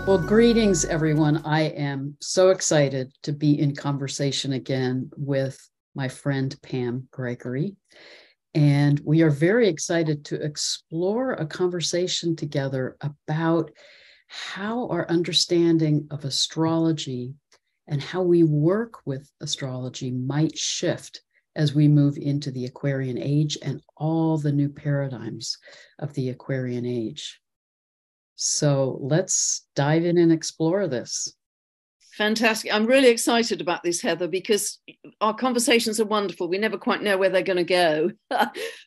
Well, greetings, everyone. I am so excited to be in conversation again with my friend Pam Gregory. And we are very excited to explore a conversation together about how our understanding of astrology and how we work with astrology might shift as we move into the Aquarian Age and all the new paradigms of the Aquarian Age. So let's dive in and explore this. Fantastic. I'm really excited about this, Heather, because our conversations are wonderful. We never quite know where they're going to go,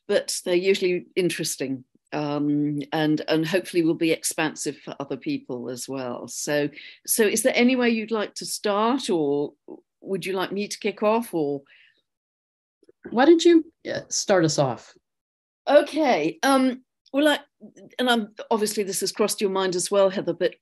but they're usually interesting, and hopefully will be expansive for other people as well. So is there any way you'd like to start, or would you like me to kick off? Or why don't you start us off? Okay. Well, I'm obviously this has crossed your mind as well, Heather, but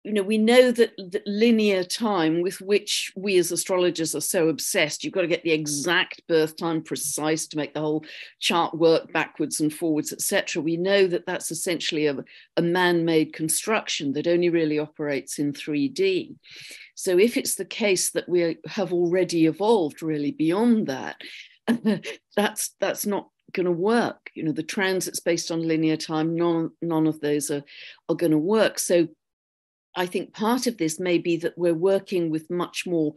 we know that linear time, with which we as astrologers are so obsessed, you've got to get the exact birth time precise to make the whole chart work backwards and forwards, etc. We know that that's essentially a man-made construction that only really operates in 3D. So if it's the case that we have already evolved really beyond that, that's not going to work. The transits based on linear time, none of those are going to work. So I think part of this may be that we're working with much more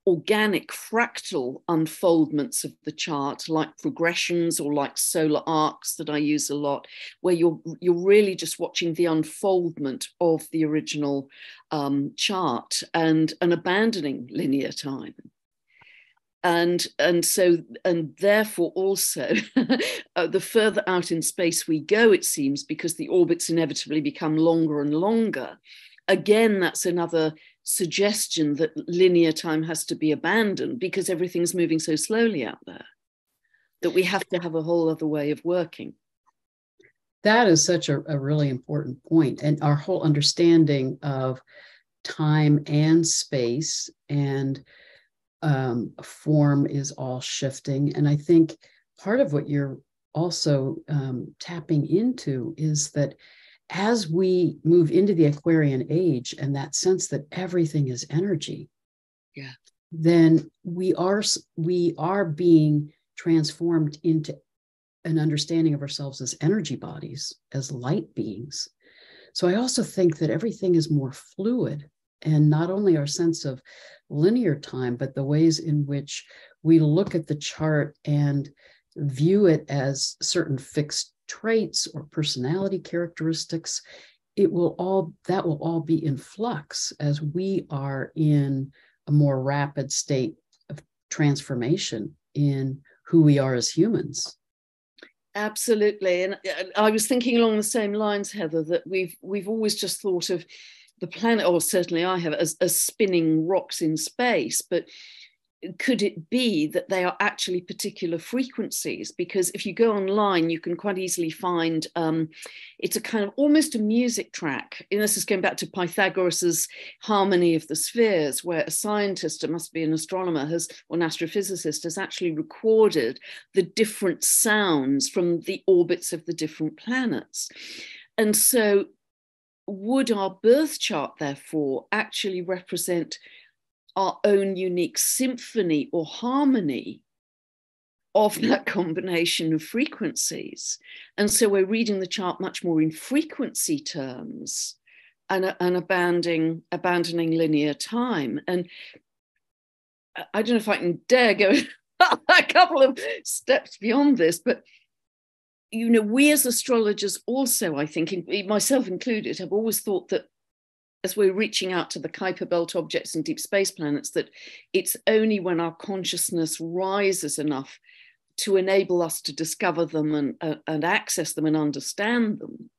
organic fractal unfoldments of the chart, like progressions or like solar arcs that I use a lot, where you're really just watching the unfoldment of the original chart and abandoning linear time. And therefore also the further out in space we go, it seems, because the orbits inevitably become longer and longer. Again, that's another suggestion that linear time has to be abandoned because everything's moving so slowly out there that we have to have a whole other way of working. That is such a really important point. And our whole understanding of time and space and form is all shifting. And I think part of what you're also tapping into is that as we move into the Aquarian Age and that sense that everything is energy, then we are being transformed into an understanding of ourselves as energy bodies, as light beings. So I also think that everything is more fluid, and not only our sense of linear time, but the ways in which we look at the chart and view it as certain fixed traits or personality characteristics, that will all be in flux as we are in a more rapid state of transformation in who we are as humans. Absolutely. And I was thinking along the same lines, Heather, that we've always just thought of the planet, or certainly I have, as spinning rocks in space. But could it be that they are actually particular frequencies? Because if you go online, you can quite easily find it's a kind of almost a music track. And this is going back to Pythagoras's harmony of the spheres, where a scientist, it must be an astronomer, or an astrophysicist, has actually recorded the different sounds from the orbits of the different planets. And so would our birth chart, therefore, actually represent our own unique symphony or harmony of that combination of frequencies? And so we're reading the chart much more in frequency terms and abandoning linear time. And I don't know if I can dare go a couple of steps beyond this, but we as astrologers also, I think, myself included, have always thought that as we're reaching out to the Kuiper Belt objects and deep space planets, that it's only when our consciousness rises enough to enable us to discover them and access them and understand them.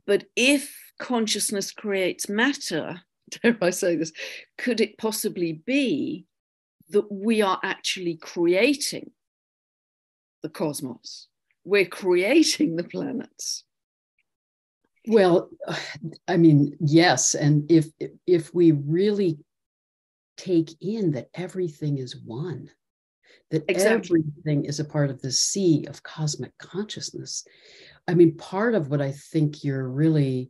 But if consciousness creates matter, dare I say this, could it possibly be that we are actually creating the cosmos? We're creating the planets. Well, I mean, yes. And if we really take in that everything is one, that everything is a part of the sea of cosmic consciousness. I mean, part of what I think you're really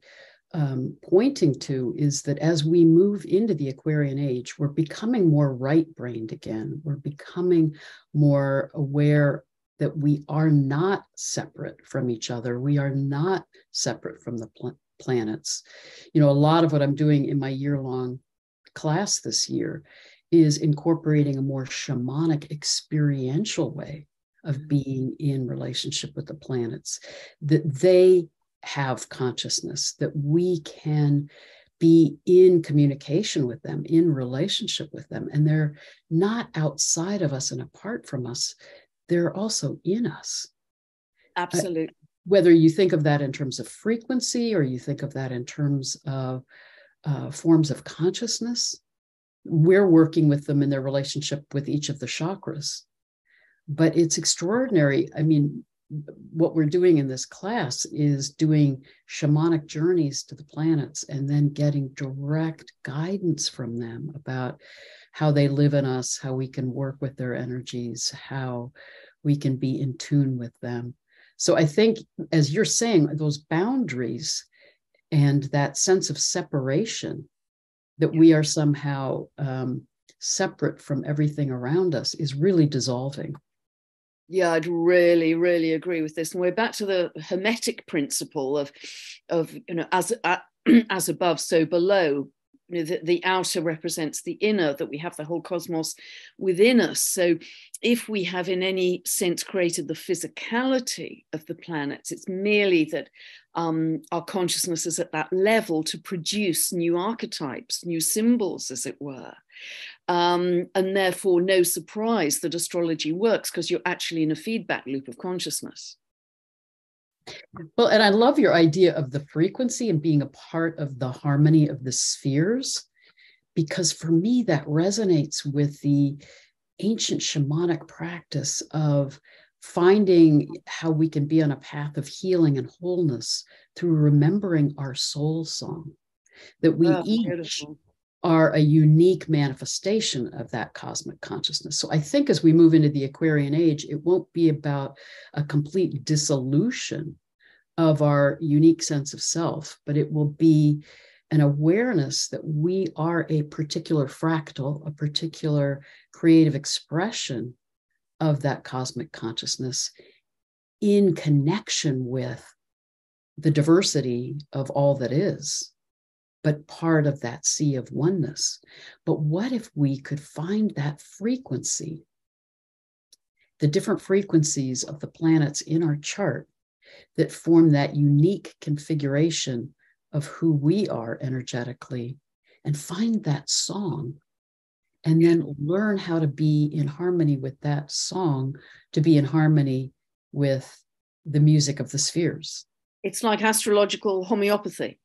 pointing to is that as we move into the Aquarian age, we're becoming more right-brained again. We're becoming more aware that we are not separate from each other. We are not separate from the planets. You know, a lot of what I'm doing in my year-long class this year is incorporating a more shamanic experiential way of being in relationship with the planets, that they have consciousness, that we can be in communication with them, in relationship with them. And they're not outside of us and apart from us. They're also in us. Absolutely. Whether you think of that in terms of frequency or you think of that in terms of forms of consciousness, we're working with them in their relationship with each of the chakras. But it's extraordinary. I mean, what we're doing in this class is doing shamanic journeys to the planets and then getting direct guidance from them about how they live in us, how we can work with their energies, how we can be in tune with them. So I think, as you're saying, those boundaries and that sense of separation, that we are somehow separate from everything around us, is really dissolving. Yeah, I'd really, really agree with this. And we're back to the Hermetic principle of you know, as above, so below. You know, the outer represents the inner, that we have the whole cosmos within us. So if we have in any sense created the physicality of the planets, it's merely that our consciousness is at that level to produce new archetypes, new symbols, as it were. And therefore, no surprise that astrology works, because you're actually in a feedback loop of consciousness. Well, and I love your idea of the frequency and being a part of the harmony of the spheres, because for me, that resonates with the ancient shamanic practice of finding how we can be on a path of healing and wholeness through remembering our soul song, that we each beautiful. Are a unique manifestation of that cosmic consciousness. So I think as we move into the Aquarian age, it won't be about a complete dissolution of our unique sense of self, but it will be an awareness that we are a particular fractal, a particular creative expression of that cosmic consciousness in connection with the diversity of all that is, but part of that sea of oneness. But what if we could find that frequency, the different frequencies of the planets in our chart that form that unique configuration of who we are energetically, and find that song, and then learn how to be in harmony with that song, to be in harmony with the music of the spheres. It's like astrological homeopathy.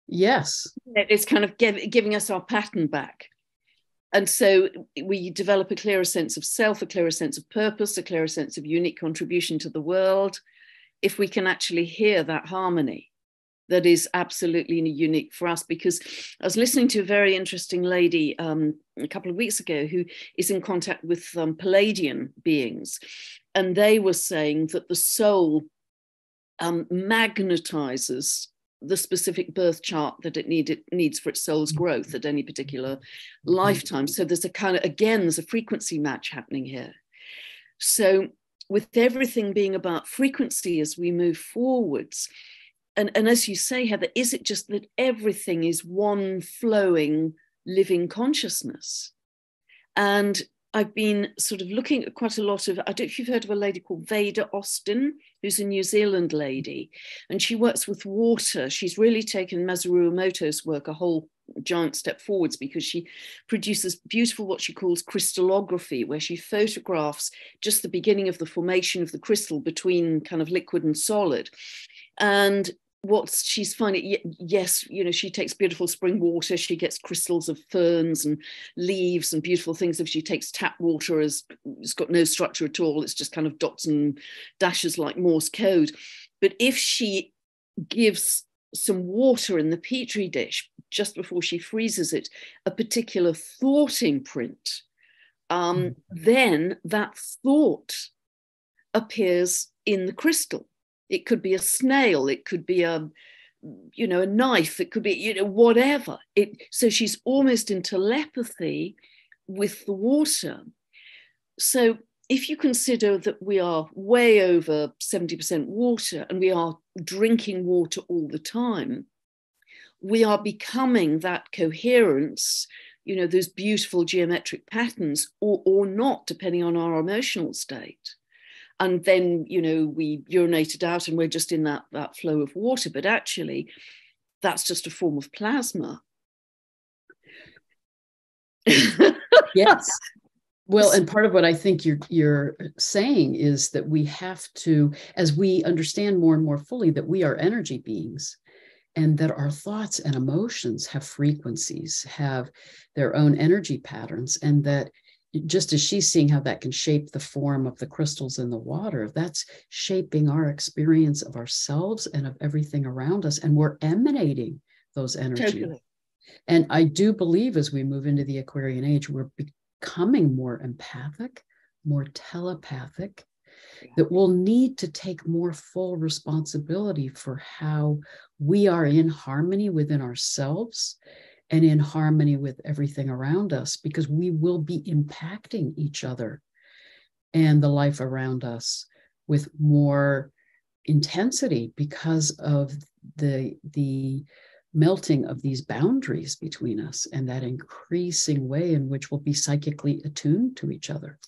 Yes. It's kind of giving us our pattern back. And so we develop a clearer sense of self, a clearer sense of purpose, a clearer sense of unique contribution to the world, if we can actually hear that harmony that is absolutely unique for us. Because I was listening to a very interesting lady a couple of weeks ago who is in contact with Palladian beings. And they were saying that the soul magnetizes the specific birth chart that it needs for its soul's growth at any particular lifetime. So there's a kind of, again, there's a frequency match happening here. So with everything being about frequency as we move forwards, and as you say, Heather, is it just that everything is one flowing, living consciousness? And I've been sort of looking at quite a lot of, I don't know if you've heard of a lady called Veda Austin, who's a New Zealand lady, and she works with water. She's really taken Masaru Emoto's work a whole giant step forwards, because she produces beautiful, what she calls crystallography, where she photographs just the beginning of the formation of the crystal between kind of liquid and solid. And what she's finding, yes, you know, she takes beautiful spring water, she gets crystals of ferns and leaves and beautiful things. If she takes tap water, as it's got no structure at all, it's just kind of dots and dashes like Morse code. But if she gives some water in the petri dish just before she freezes it, a particular thought imprint, then that thought appears in the crystal. It could be a snail, it could be a you know, a knife, it could be, you know, whatever. So she's almost in telepathy with the water. So if you consider that we are way over 70% water and we are drinking water all the time, we are becoming that coherence, you know, those beautiful geometric patterns, or not, depending on our emotional state. And then, you know, we urinate it out and we're just in that flow of water. But actually, that's just a form of plasma. Yes. Well, and part of what I think you're saying is that we have to, as we understand more and more fully that we are energy beings, and that our thoughts and emotions have frequencies, have their own energy patterns, and that just as she's seeing how that can shape the form of the crystals in the water, that's shaping our experience of ourselves and of everything around us, and we're emanating those energies. Totally. And I do believe as we move into the Aquarian age, we're becoming more empathic, more telepathic, that we'll need to take more full responsibility for how we are in harmony within ourselves and in harmony with everything around us, because we will be impacting each other and the life around us with more intensity because of the melting of these boundaries between us and that increasing way in which we'll be psychically attuned to each other.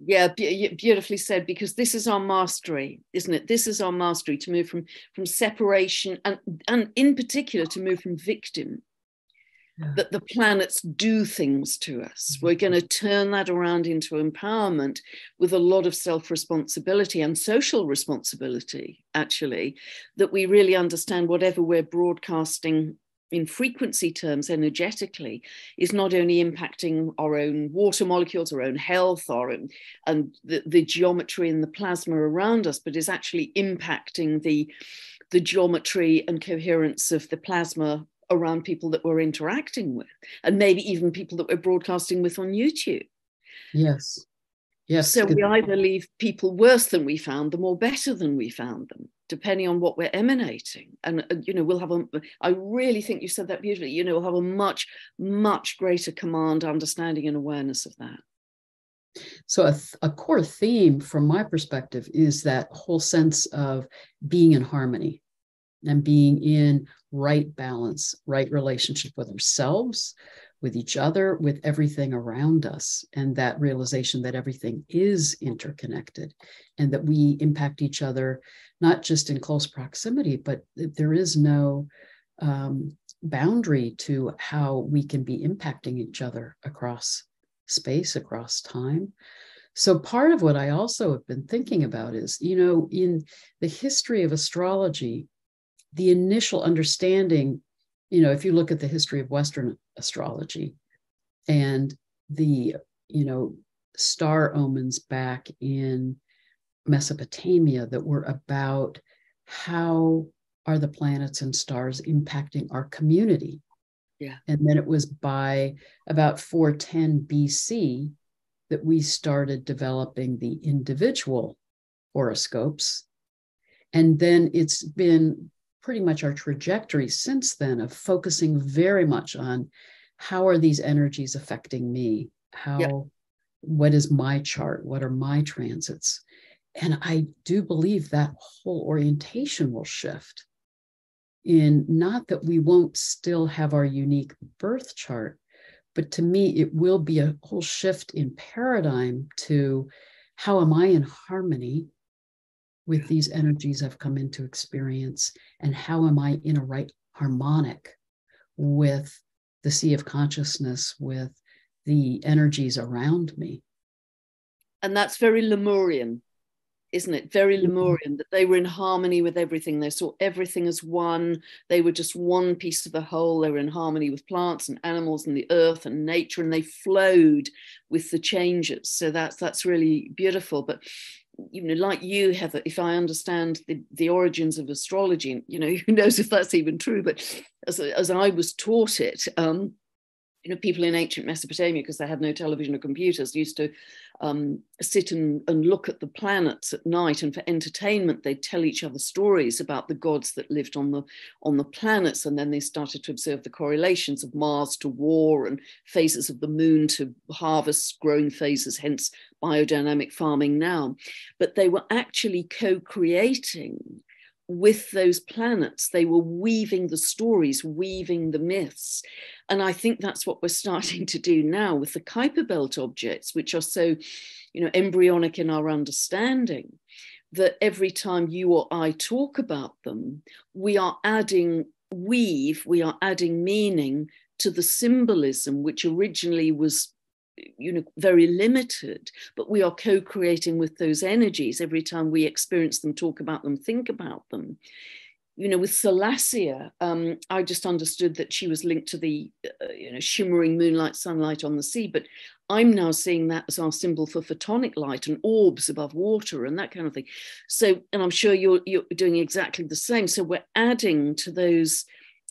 Yeah, beautifully said, because this is our mastery, isn't it? This is our mastery, to move from separation and in particular to move from victim. Yeah. That the planets do things to us. We're going to turn that around into empowerment with a lot of self-responsibility and social responsibility, actually, that we really understand whatever we're broadcasting in frequency terms energetically is not only impacting our own water molecules, our own health, and the geometry in the plasma around us, but is actually impacting the geometry and coherence of the plasma around people that we're interacting with, and maybe even people that we're broadcasting with on YouTube. Yes. Yes. So we either leave people worse than we found them or better than we found them, depending on what we're emanating. And, you know, we'll have I really think you said that beautifully, you know, we'll have a much, much greater command, understanding and awareness of that. So a core theme from my perspective is that whole sense of being in harmony and being in right balance, right relationship with ourselves, with each other, with everything around us, and that realization that everything is interconnected and that we impact each other, not just in close proximity, but there is no boundary to how we can be impacting each other across space, across time. So part of what I also have been thinking about is, you know, in the history of astrology, the initial understanding, you know, if you look at the history of Western astrology and the, you know, star omens back in Mesopotamia that were about how are the planets and stars impacting our community. Yeah. And then it was by about 410 BC that we started developing the individual horoscopes. And then it's been pretty much our trajectory since then of focusing very much on how are these energies affecting me? What is my chart? What are my transits? And I do believe that whole orientation will shift, in not that we won't still have our unique birth chart, but to me, it will be a whole shift in paradigm to how am I in harmony with these energies I've come into experience, and how am I in a right harmonic with the sea of consciousness, with the energies around me. And that's very Lemurian, isn't it? Very Lemurian, that they were in harmony with everything. They saw everything as one. They were just one piece of the whole. They were in harmony with plants and animals and the earth and nature, and they flowed with the changes. So that's really beautiful. But you know, like you, Heather, if I understand the origins of astrology, you know, who knows if that's even true, but as I was taught it, you know, people in ancient Mesopotamia, because they had no television or computers, used to sit and look at the planets at night, and for entertainment they'd tell each other stories about the gods that lived on the planets, and then they started to observe the correlations of Mars to war and phases of the moon to harvest, growing phases, hence biodynamic farming now. But they were actually co-creating with those planets. They were weaving the stories, weaving the myths. And I think that's what we're starting to do now with the Kuiper Belt objects, which are so, embryonic in our understanding, that every time you or I talk about them, we are adding meaning to the symbolism, which originally was very limited, but we are co-creating with those energies every time we experience them, talk about them, think about them. With Thalassia, I just understood that she was linked to the shimmering moonlight, sunlight on the sea, but I'm now seeing that as our symbol for photonic light and orbs above water and that kind of thing. So, and I'm sure you're doing exactly the same. So we're adding to those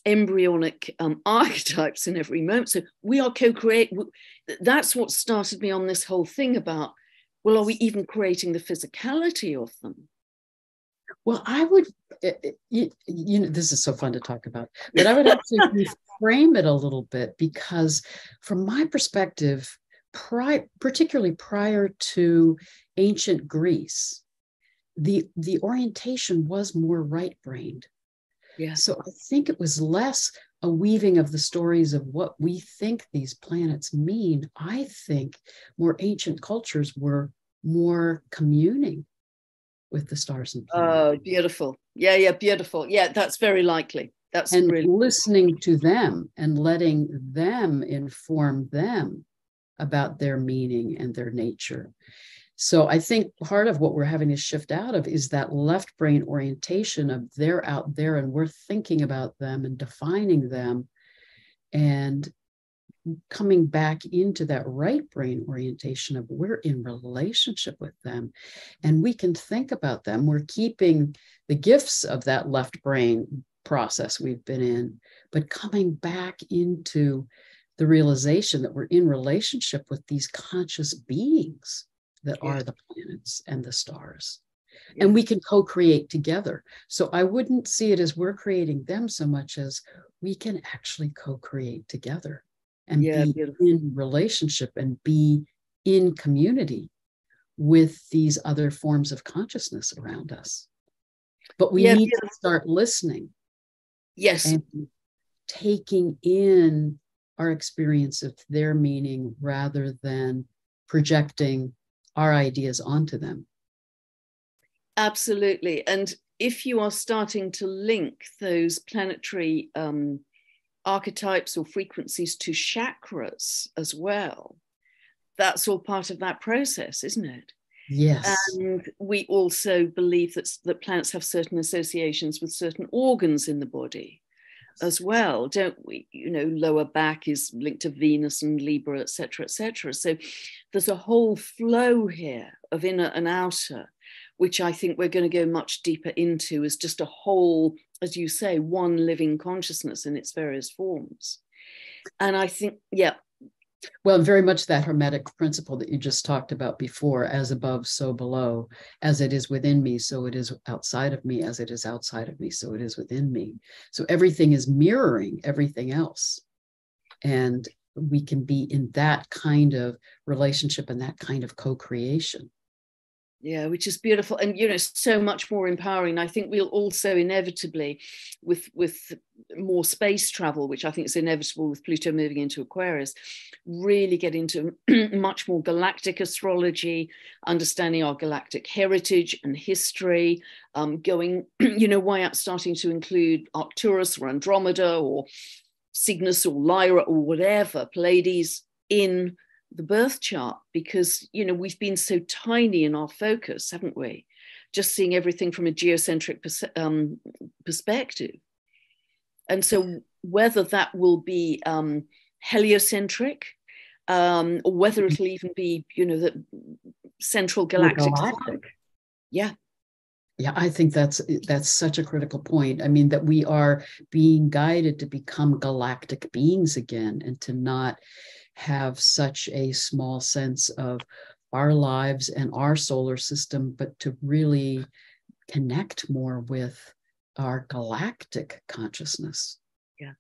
embryonic archetypes in every moment. So we are co-creating. That's what started me on this whole thing about, well, are we even creating the physicality of them? Well, I would, this is so fun to talk about, but I would actually reframe it a little bit, because from my perspective, particularly prior to ancient Greece, the orientation was more right-brained. Yeah. So I think it was less a weaving of the stories of what we think these planets mean. I think more ancient cultures were more communing with the stars and planets. Oh, beautiful. Yeah, beautiful. Yeah, that's very likely. That's and really listening to them and letting them inform them about their meaning and their nature. So I think part of what we're having to shift out of is that left brain orientation of they're out there and we're thinking about them and defining them, and coming back into that right brain orientation of we're in relationship with them and we can think about them. We're keeping the gifts of that left brain process we've been in, but coming back into the realization that we're in relationship with these conscious beings that are the planets and the stars. Yeah. And we can co-create together. So I wouldn't see it as we're creating them so much as we can actually co-create together and be beautiful. In relationship and be in community with these other forms of consciousness around us. But we need to start listening. Yes. And taking in our experience of their meaning rather than projecting our ideas onto them. Absolutely. And if you are starting to link those planetary archetypes or frequencies to chakras as well, that's all part of that process, isn't it? Yes. And we also believe that planets have certain associations with certain organs in the body as well, don't we? Lower back is linked to Venus and Libra, etc., etc. So there's a whole flow here of inner and outer, which I think we're going to go much deeper into as just a whole, as you say, one living consciousness in its various forms. And I think, well, very much that Hermetic principle that you just talked about before, as above, so below, as it is within me, so it is outside of me, as it is outside of me, so it is within me. So everything is mirroring everything else. And we can be in that kind of relationship and that kind of co-creation. Yeah, which is beautiful and, so much more empowering. I think we'll also inevitably, with more space travel, which I think is inevitable with Pluto moving into Aquarius, really get into much more galactic astrology, understanding our galactic heritage and history, going, way out, starting to include Arcturus or Andromeda or Cygnus or Lyra or whatever, Pleiades in the birth chart, because we've been so tiny in our focus, haven't we? Just seeing everything from a geocentric perspective. And so whether that will be heliocentric, or whether it'll even be the central galactic. Yeah, I think that's such a critical point. I mean, that we are being guided to become galactic beings again, and to not have such a small sense of our lives and our solar system, but to really connect more with our galactic consciousness. Yeah.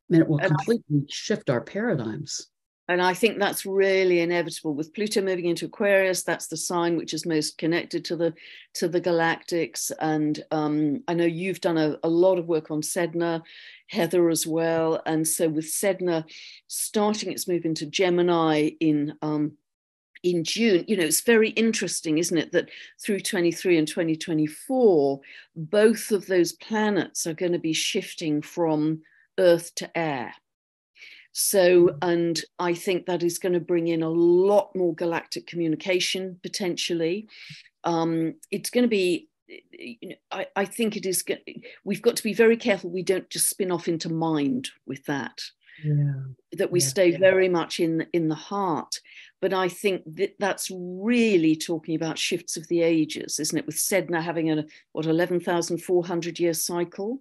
And it will completely shift our paradigms. And I think that's really inevitable. With Pluto moving into Aquarius, that's the sign which is most connected to the galactics. And I know you've done a lot of work on Sedna, Heather as well. And so with Sedna starting its move into Gemini in June, it's very interesting, isn't it, that through 23 and 2024, both of those planets are going to be shifting from Earth to air. So, and I think that is going to bring in a lot more galactic communication potentially. It's going to be, I think it is, we've got to be very careful we don't just spin off into mind with that. Yeah. That we stay very much in the heart. But I think that's really talking about shifts of the ages, isn't it? With Sedna having 11,400 year cycle.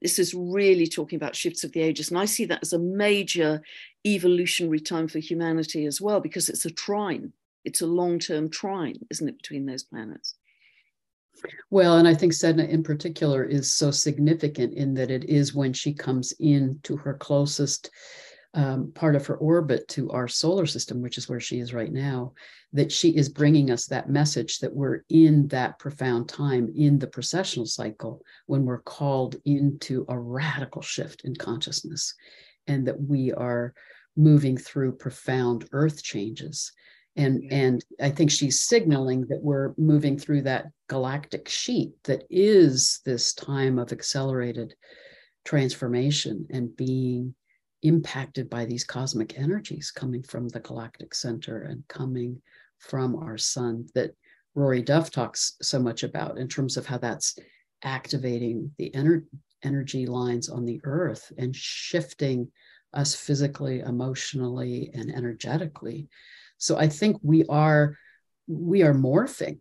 This is really talking about shifts of the ages. And I see that as a major evolutionary time for humanity as well, because it's a trine. It's a long-term trine, isn't it, between those planets? Well, and I think Sedna in particular is so significant in that it is when she comes into her closest part of her orbit to our solar system, which is where she is right now, that she is bringing us that message that we're in that profound time in the precessional cycle when we're called into a radical shift in consciousness, and that we are moving through profound earth changes. And I think she's signaling that we're moving through that galactic sheet that is this time of accelerated transformation and being impacted by these cosmic energies coming from the galactic center and coming from our sun that Rory Duff talks so much about in terms of how that's activating the energy lines on the earth and shifting us physically, emotionally, and energetically. So I think we are morphing.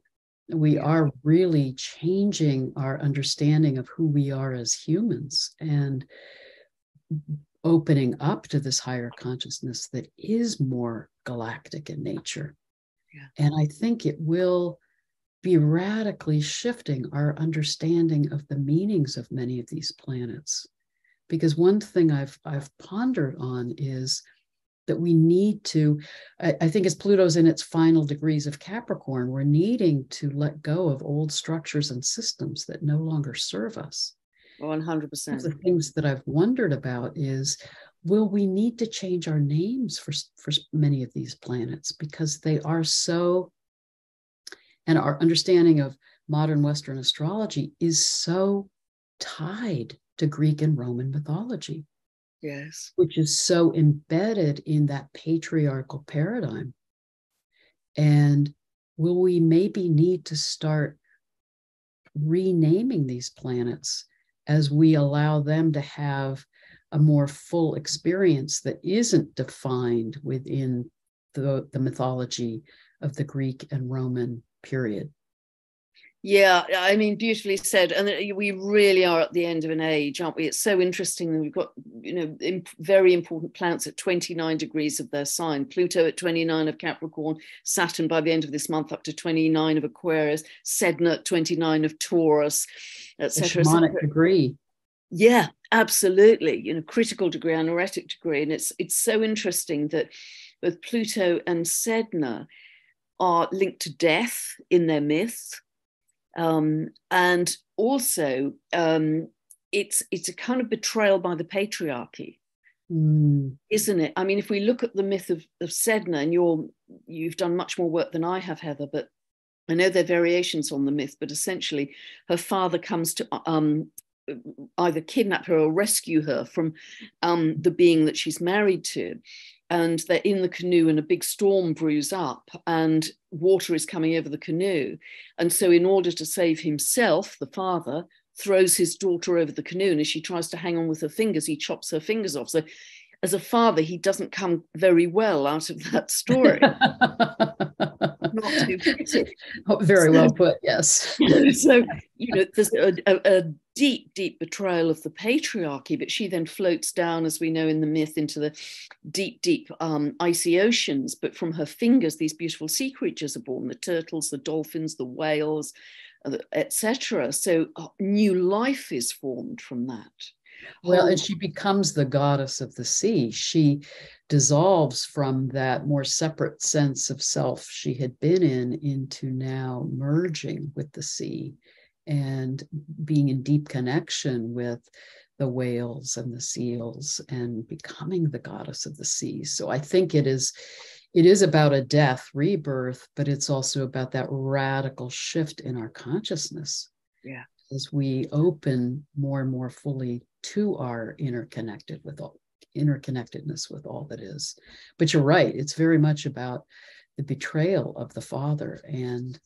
We are really changing our understanding of who we are as humans and opening up to this higher consciousness that is more galactic in nature. Yeah. And I think it will be radically shifting our understanding of the meanings of many of these planets. Because one thing I've pondered on is that we need to, I think as Pluto's in its final degrees of Capricorn, we're needing to let go of old structures and systems that no longer serve us. 100%. One of the things that I've wondered about is, will we need to change our names for many of these planets because they are so, and our understanding of modern Western astrology is so tied to Greek and Roman mythology. Yes. Which is so embedded in that patriarchal paradigm. And will we maybe need to start renaming these planets as we allow them to have a more full experience that isn't defined within the mythology of the Greek and Roman period? Yeah, I mean, beautifully said. And we really are at the end of an age, aren't we? It's so interesting that we've got, very important planets at 29 degrees of their sign. Pluto at 29 of Capricorn, Saturn by the end of this month up to 29 of Aquarius, Sedna at 29 of Taurus, etc. Shamanic degree. Yeah, absolutely. Critical degree, anoretic degree. And it's so interesting that both Pluto and Sedna are linked to death in their myth. And also, it's a kind of betrayal by the patriarchy, isn't it? I mean, if we look at the myth of Sedna, and you've done much more work than I have, Heather, but I know there are variations on the myth, but essentially her father comes to either kidnap her or rescue her from the being that she's married to. And they're in the canoe and a big storm brews up and water is coming over the canoe. And so in order to save himself, the father throws his daughter over the canoe, and as she tries to hang on with her fingers, he chops her fingers off. So as a father, he doesn't come very well out of that story. Not too pretty. Oh, very well put, yes. So, there's a deep, deep betrayal of the patriarchy, but she then floats down, as we know in the myth, into the deep, deep icy oceans. But from her fingers, these beautiful sea creatures are born, the turtles, the dolphins, the whales, etc. So new life is formed from that. Well, and she becomes the goddess of the sea. She dissolves from that more separate sense of self she had been in into now merging with the sea and being in deep connection with the whales and the seals and becoming the goddess of the sea. So I think it is about a death, rebirth, but it's also about that radical shift in our consciousness. Yeah. As we open more and more fully to our interconnectedness with all that is. But you're right, it's very much about the betrayal of the father and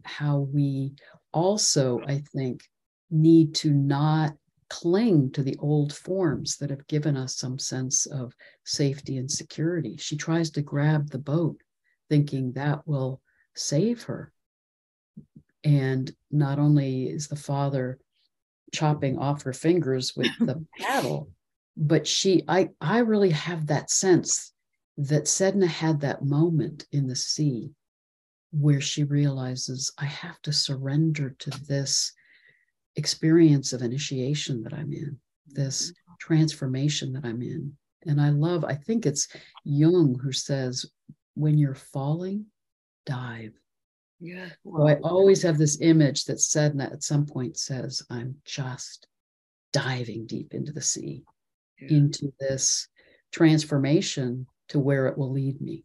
how we also, I think, need to not cling to the old forms that have given us some sense of safety and security. She tries to grab the boat, thinking that will save her. And not only is the father chopping off her fingers with the paddle, but I really have that sense that Sedna had that moment in the sea where she realizes, I have to surrender to this experience of initiation that I'm in, this transformation that I'm in. And I think it's Jung who says, when you're falling, dive. Yeah. So I always have this image that Sedna at some point says, I'm just diving deep into the sea, into this transformation to where it will lead me.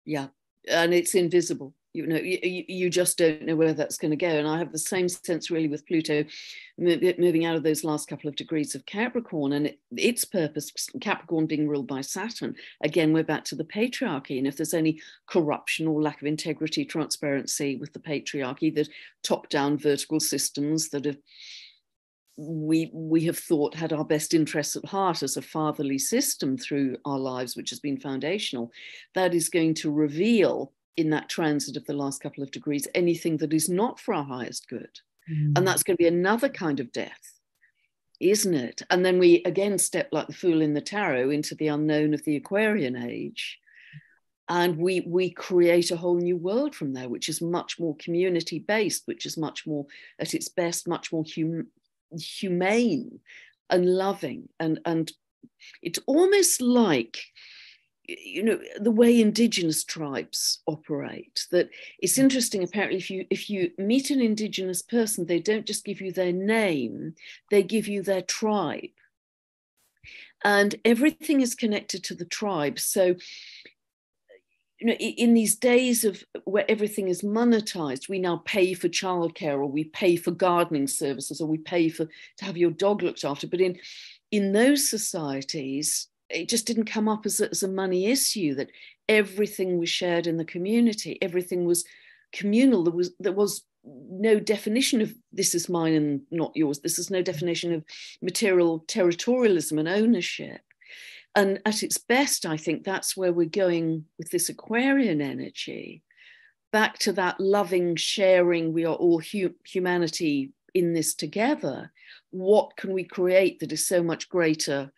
Yeah. And it's invisible. You just don't know where that's going to go. And I have the same sense really with Pluto moving out of those last couple of degrees of Capricorn and its purpose, Capricorn being ruled by Saturn. Again, we're back to the patriarchy. And if there's any corruption or lack of integrity, transparency with the patriarchy, the top-down vertical systems that have we have thought had our best interests at heart as a fatherly system through our lives, which has been foundational, that is going to reveal in that transit of the last couple of degrees anything that is not for our highest good. And that's going to be another kind of death, isn't it? And then we again step like the fool in the tarot into the unknown of the Aquarian Age. And we create a whole new world from there, which is much more community-based, which is much more, at its best, much more humane and loving. And it's almost like, the way indigenous tribes operate, that it's interesting. Apparently, if you meet an indigenous person, they don't just give you their name, they give you their tribe. And everything is connected to the tribe. So, in these days of where everything is monetized, we now pay for childcare, or we pay for gardening services, or we pay to have your dog looked after. But in those societies, it just didn't come up as a money issue, that everything was shared in the community. Everything was communal. There was no definition of this is mine and not yours. This is no definition of material territorialism and ownership. And at its best, I think that's where we're going with this Aquarian energy, back to that loving, sharing, we are all humanity in this together. What can we create that is so much greater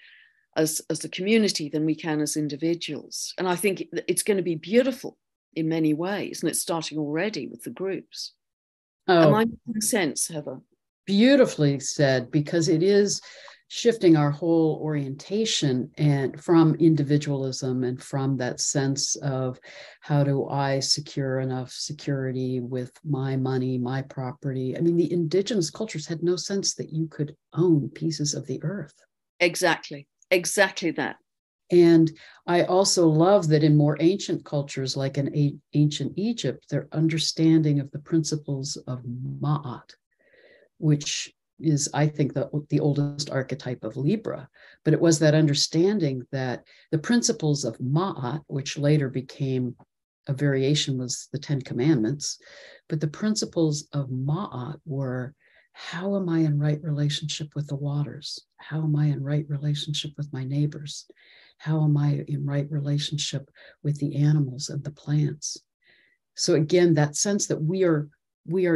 as a community than we can as individuals? And I think it's going to be beautiful in many ways, and it's starting already with the groups. Am I making sense, Heather? Beautifully said, because it is shifting our whole orientation and from individualism and from that sense of how do I secure enough security with my money, my property. I mean, the indigenous cultures had no sense that you could own pieces of the earth. Exactly that. And I also love that in more ancient cultures, like in ancient Egypt, their understanding of the principles of Ma'at, which is, I think, the oldest archetype of Libra. But it was that understanding that the principles of Ma'at, which later became a variation, was the 10 Commandments, but the principles of Ma'at were, how am I in right relationship with the waters? How am I in right relationship with my neighbors? How am I in right relationship with the animals and the plants? So again, that sense that we are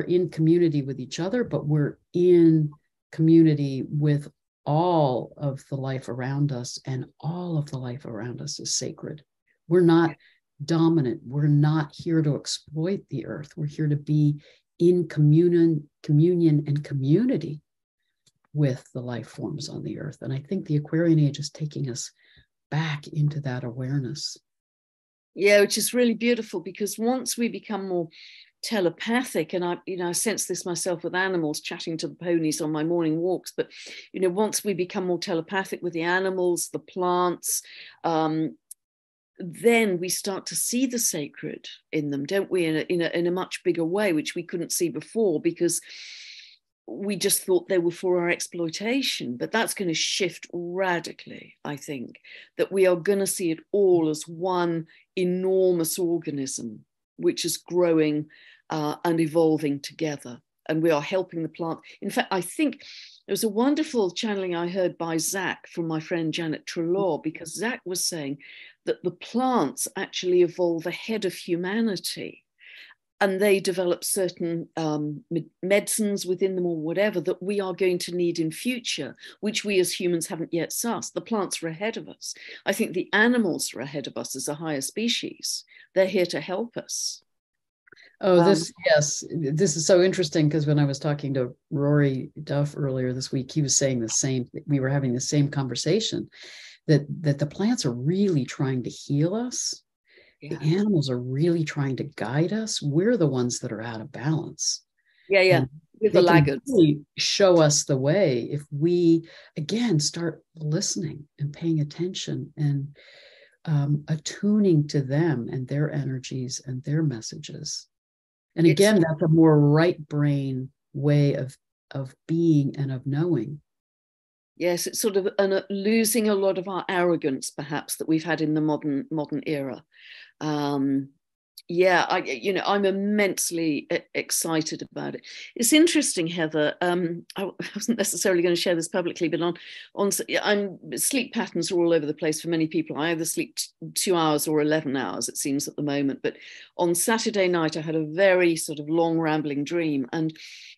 in community with each other, but we're in community with all of the life around us, and all of the life around us is sacred. We're not dominant. We're not here to exploit the earth. We're here to be in communion and community with the life forms on the earth. And I think the Aquarian Age is taking us back into that awareness. Yeah, which is really beautiful, because once we become more telepathic, and I sense this myself with animals, chatting to the ponies on my morning walks, but once we become more telepathic with the animals, the plants, then we start to see the sacred in them, don't we, in a much bigger way, which we couldn't see before, because we just thought they were for our exploitation. But that's going to shift radically. I think that we are going to see it all as one enormous organism, which is growing and evolving together. And we are helping the plant. In fact, I think there was a wonderful channeling I heard by Zach from my friend Janet Trelaw, because Zach was saying that the plants actually evolve ahead of humanity. And they develop certain medicines within them or whatever that we are going to need in future, which we as humans haven't yet sussed. The plants are ahead of us. I think the animals are ahead of us as a higher species. They're here to help us. Oh, yes, this is so interesting, because when I was talking to Rory Duff earlier this week, he was saying the same. We were having the same conversation, that the plants are really trying to heal us. Yeah. The animals are really trying to guide us. We're the ones that are out of balance. Yeah. With the laggards. Really show us the way if we, again, start listening and paying attention and attuning to them and their energies and their messages. And again, that's a more right brain way of being and of knowing. Yes, it's sort of losing a lot of our arrogance, perhaps, that we've had in the modern era. I'm immensely excited about it. It's interesting, Heather. I wasn't necessarily going to share this publicly, but sleep patterns are all over the place for many people. I either sleep 2 hours or 11 hours, it seems, at the moment. But on Saturday night, I had a very sort of long, rambling dream, and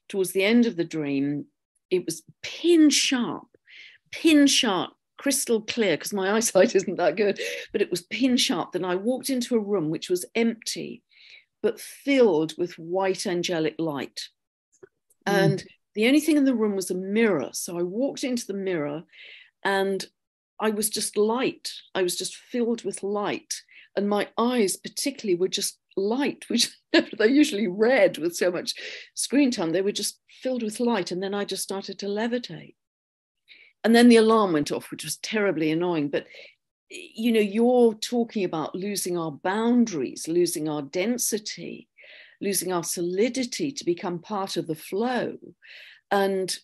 towards the end of the dream, it was pin sharp, crystal clear, because my eyesight isn't that good, but it was pin sharp. Then I walked into a room which was empty, but filled with white angelic light. And the only thing in the room was a mirror. So I walked into the mirror and I was just light. I was just filled with light. And my eyes particularly were just light, which they're usually red with so much screen time. They were just filled with light. And then I just started to levitate. And then the alarm went off, which was terribly annoying. But, you're talking about losing our boundaries, losing our density, losing our solidity to become part of the flow, and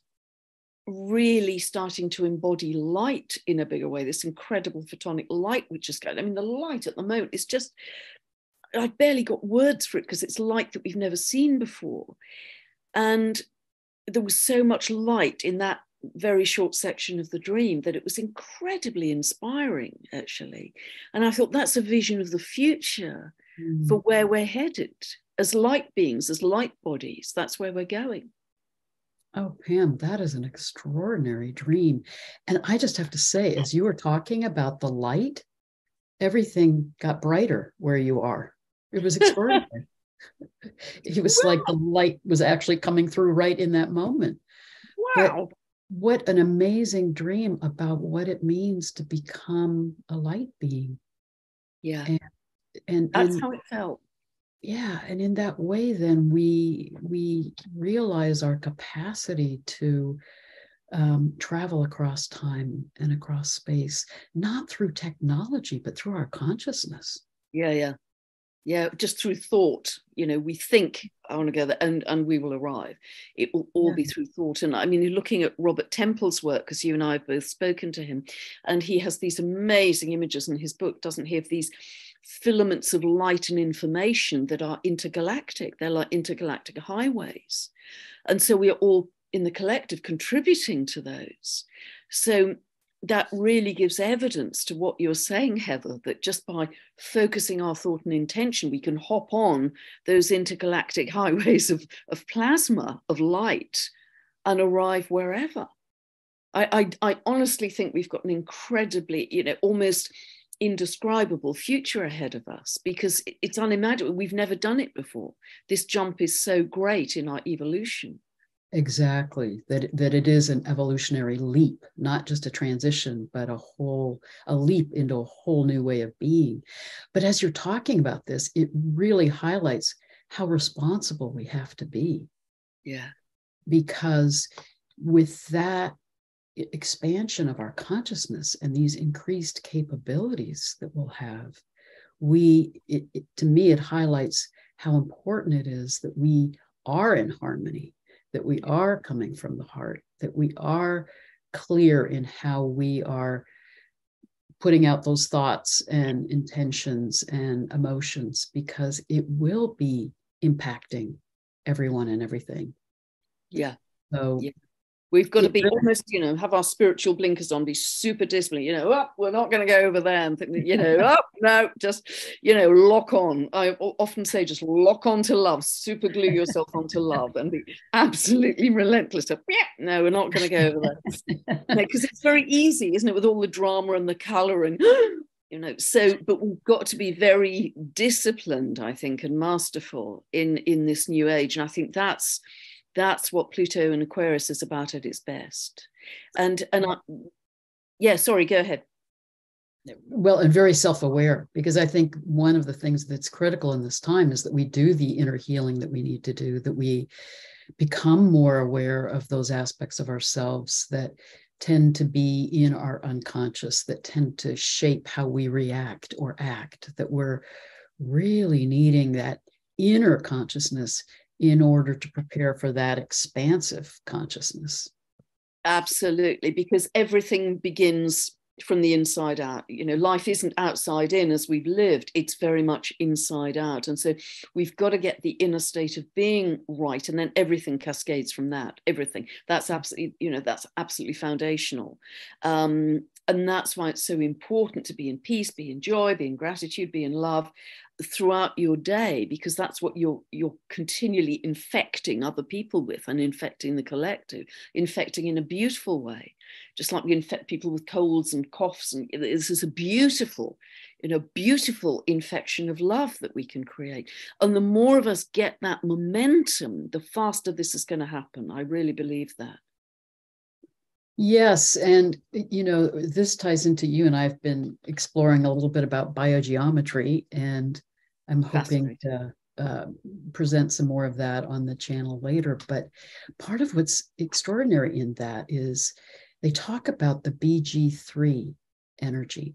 really starting to embody light in a bigger way, this incredible photonic light, which is going, the light at the moment is just, I've barely got words for it, because it's light that we've never seen before. And there was so much light in that very short section of the dream that it was incredibly inspiring, actually. And I thought that's a vision of the future for where we're headed as light beings, as light bodies. That's where we're going. Oh, Pam, that is an extraordinary dream. And I just have to say, as you were talking about the light, everything got brighter where you are. It was extraordinary. It was like the light was actually coming through right in that moment. Wow. But what an amazing dream about what it means to become a light being. Yeah. And that's how it felt. Yeah. And in that way, then we realize our capacity to travel across time and across space, not through technology, but through our consciousness. Yeah, just through thought. We think, I want to go there, and we will arrive. It will all be through thought. And you're looking at Robert Temple's work, because you and I have both spoken to him, and he has these amazing images in his book, doesn't he, of these filaments of light and information that are intergalactic. They're like intergalactic highways. And so we are all in the collective contributing to those. So that really gives evidence to what you're saying, Heather, that just by focusing our thought and intention, we can hop on those intergalactic highways of plasma, of light, and arrive wherever. I honestly think we've got an incredibly, almost indescribable future ahead of us, because it's unimaginable. We've never done it before. This jump is so great in our evolution. Exactly, that it is an evolutionary leap, not just a transition, but a leap into a whole new way of being. But as you're talking about this, it really highlights how responsible we have to be. Yeah. Because with that expansion of our consciousness and these increased capabilities that we'll have, to me, it highlights how important it is that we are in harmony, that we are coming from the heart, that we are clear in how we are putting out those thoughts and intentions and emotions, because it will be impacting everyone and everything. Yeah. So yeah. We've got to be almost, have our spiritual blinkers on, be super disciplined, we're not going to go over there and think, no, just, lock on. I often say, just lock on to love, super glue yourself onto love and be absolutely relentless. So, no, we're not going to go over there. Because it's very easy, isn't it, with all the drama and the colour and, but we've got to be very disciplined, I think, and masterful in this new age. And I think that's what Pluto and Aquarius is about at its best. And sorry, go ahead. Well, and very self-aware, because I think one of the things that's critical in this time is that we do the inner healing that we need to do, that we become more aware of those aspects of ourselves that tend to be in our unconscious, that tend to shape how we react or act, that we're really needing that inner consciousness in order to prepare for that expansive consciousness. Absolutely, because everything begins from the inside out. Life isn't outside in as we've lived, it's very much inside out. And so we've got to get the inner state of being right, and then everything cascades from that. Everything. That's absolutely foundational. And that's why it's so important to be in peace, be in joy, be in gratitude, be in love throughout your day, because that's what you're continually infecting other people with, and infecting the collective, infecting in a beautiful way, just like we infect people with colds and coughs. And this is a beautiful infection of love that we can create. And the more of us get that momentum, the faster this is going to happen. I really believe that. Yes. And, this ties into you and I've been exploring a little bit about biogeometry, and I'm hoping to present some more of that on the channel later. But part of what's extraordinary in that is they talk about the BG3 energy,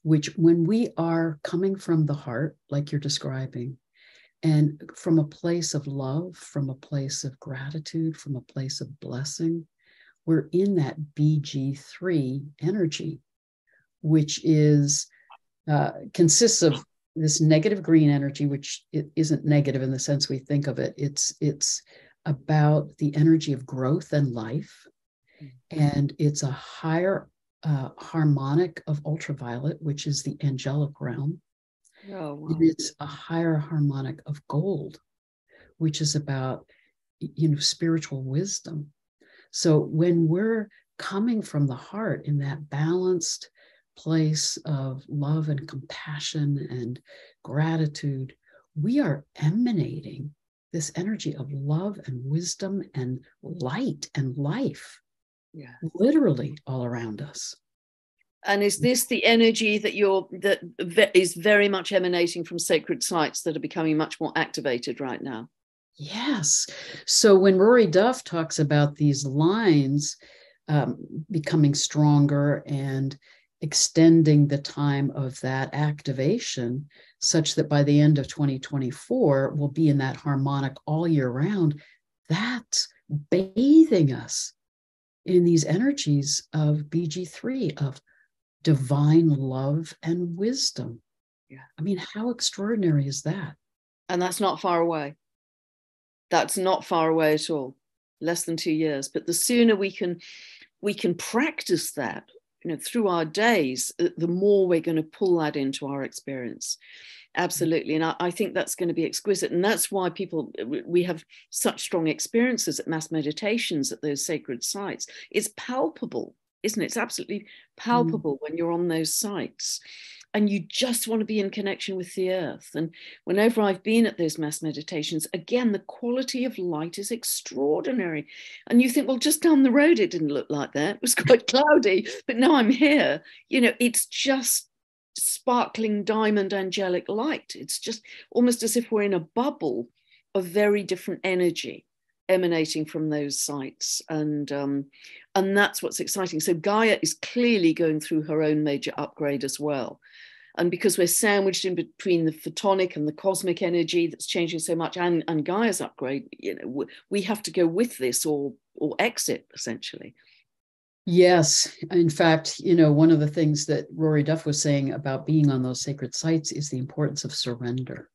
which when we are coming from the heart, like you're describing, and from a place of love, from a place of gratitude, from a place of blessing, we're in that BG3 energy, which consists of this negative green energy, which it isn't negative in the sense we think of it. It's about the energy of growth and life. And it's a higher harmonic of ultraviolet, which is the angelic realm. Oh, wow. And it's a higher harmonic of gold, which is about, spiritual wisdom. So when we're coming from the heart in that balanced place of love and compassion and gratitude, we are emanating this energy of love and wisdom and light and life, literally all around us. And is this the energy that is very much emanating from sacred sites that are becoming much more activated right now? Yes. So when Rory Duff talks about these lines becoming stronger and extending the time of that activation, such that by the end of 2024, we'll be in that harmonic all year round, that's bathing us in these energies of BG3, of divine love and wisdom. Yeah. I mean, how extraordinary is that? And that's not far away. That's not far away at all. Less than 2 years. But the sooner we can practice that, through our days, the more we're going to pull that into our experience. Absolutely. And I think that's going to be exquisite. And that's why we have such strong experiences at mass meditations at those sacred sites. It's palpable, isn't it? It's absolutely palpable when you're on those sites. And you just want to be in connection with the earth. And whenever I've been at those mass meditations, again, the quality of light is extraordinary. And you think, well, just down the road, it didn't look like that. It was quite cloudy, but now I'm here. It's just sparkling diamond angelic light. It's just almost as if we're in a bubble of very different energy emanating from those sites. And that's what's exciting. So Gaia is clearly going through her own major upgrade as well. And because we're sandwiched in between the photonic and the cosmic energy that's changing so much, and Gaia's upgrade, we have to go with this or exit, essentially. Yes. In fact, one of the things that Rory Duff was saying about being on those sacred sites is the importance of surrender.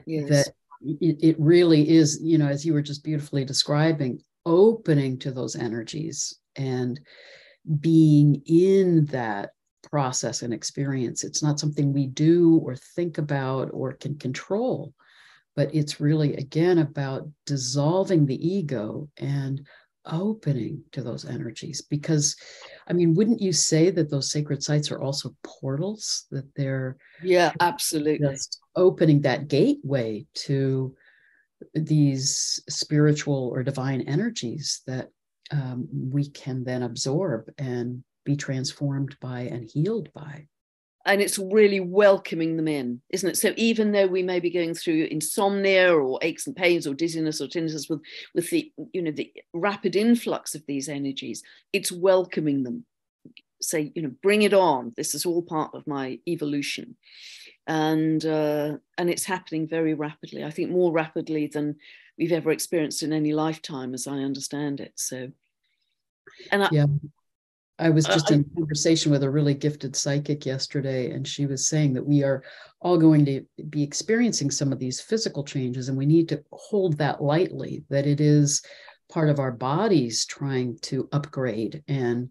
Yes. That it really is, as you were just beautifully describing, opening to those energies and being in that process and experience. It's not something we do or think about or can control, but it's really, again, about dissolving the ego and opening to those energies. Because, wouldn't you say that those sacred sites are also portals, that they're absolutely just opening that gateway to these spiritual or divine energies that we can then absorb and be transformed by and healed by. And it's really welcoming them in, isn't it? So even though we may be going through insomnia or aches and pains or dizziness or tinnitus with the the rapid influx of these energies, it's welcoming them. Say, bring it on. This is all part of my evolution, and it's happening very rapidly. I think more rapidly than we've ever experienced in any lifetime, as I understand it. So, and I was just in a conversation with a really gifted psychic yesterday, and she was saying that we are all going to be experiencing some of these physical changes, and we need to hold that lightly, that it is part of our bodies trying to upgrade and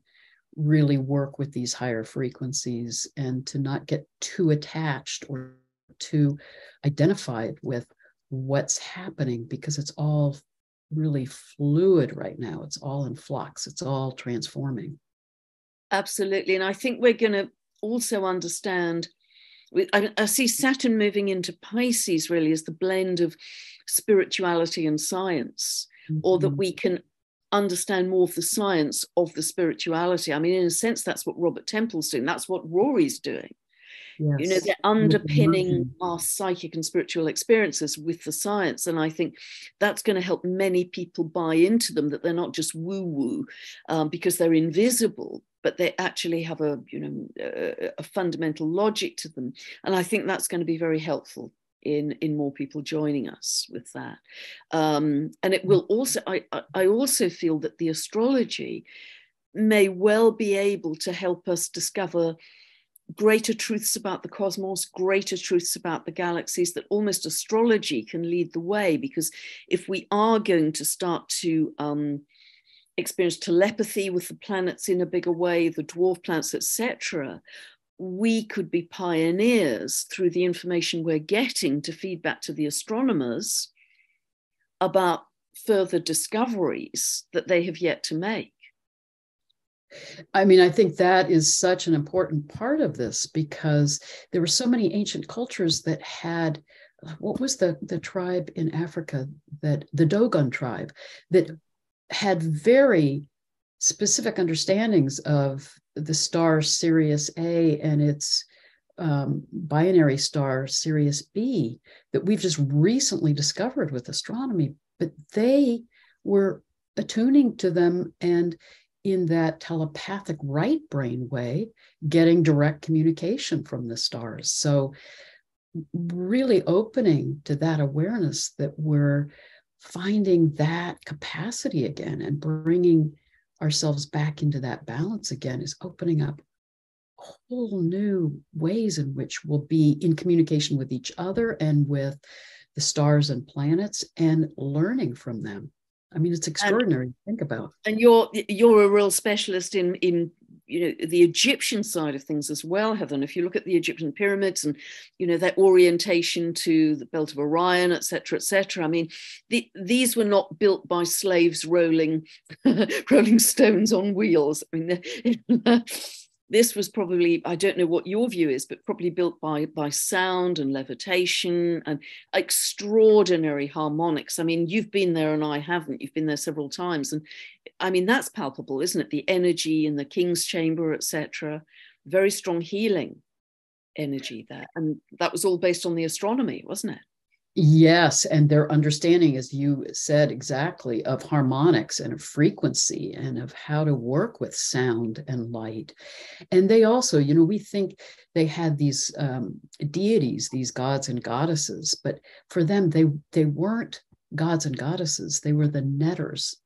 really work with these higher frequencies, and to not get too attached or too identified with what's happening, because it's all really fluid right now. It's all in flux. It's all transforming. Absolutely. And I think we're going to also understand, I see Saturn moving into Pisces really as the blend of spirituality and science, or that we can understand more of the science of the spirituality. In a sense, that's what Robert Temple's doing. That's what Rory's doing. Yes. They're underpinning our psychic and spiritual experiences with the science. And I think that's going to help many people buy into them, that they're not just woo-woo because they're invisible, but they actually have a fundamental logic to them. And I think that's going to be very helpful in more people joining us with that. And it will also, I also feel that the astrology may well be able to help us discover greater truths about the cosmos, greater truths about the galaxies, that almost astrology can lead the way. Because if we are going to start to experience telepathy with the planets in a bigger way, the dwarf planets, etc., we could be pioneers through the information we're getting to feed back to the astronomers about further discoveries that they have yet to make. I think that is such an important part of this, because there were so many ancient cultures that had, what was the tribe in Africa, that the Dogon tribe, that had very specific understandings of the star Sirius A and its binary star Sirius B, that we've just recently discovered with astronomy. But they were attuning to them, and in that telepathic right brain way, getting direct communication from the stars. So really opening to that awareness that we're finding that capacity again and bringing ourselves back into that balance again is opening up whole new ways in which we'll be in communication with each other and with the stars and planets and learning from them. It's extraordinary to think about. And you're a real specialist in the Egyptian side of things as well, Heather. And if you look at the Egyptian pyramids and, their orientation to the belt of Orion, et cetera, et cetera. I mean, these were not built by slaves rolling stones on wheels. I mean, this was probably, I don't know what your view is, but probably built by sound and levitation and extraordinary harmonics. I mean, you've been there and I haven't. You've been there several times. And I mean, that's palpable, isn't it? The energy in the King's Chamber, etc. Very strong healing energy there. And that was all based on the astronomy, wasn't it? Yes, and their understanding, as you said exactly, of harmonics and of frequency and of how to work with sound and light. And they also, we think they had these deities, these gods and goddesses, but for them, they weren't gods and goddesses. They were the netters.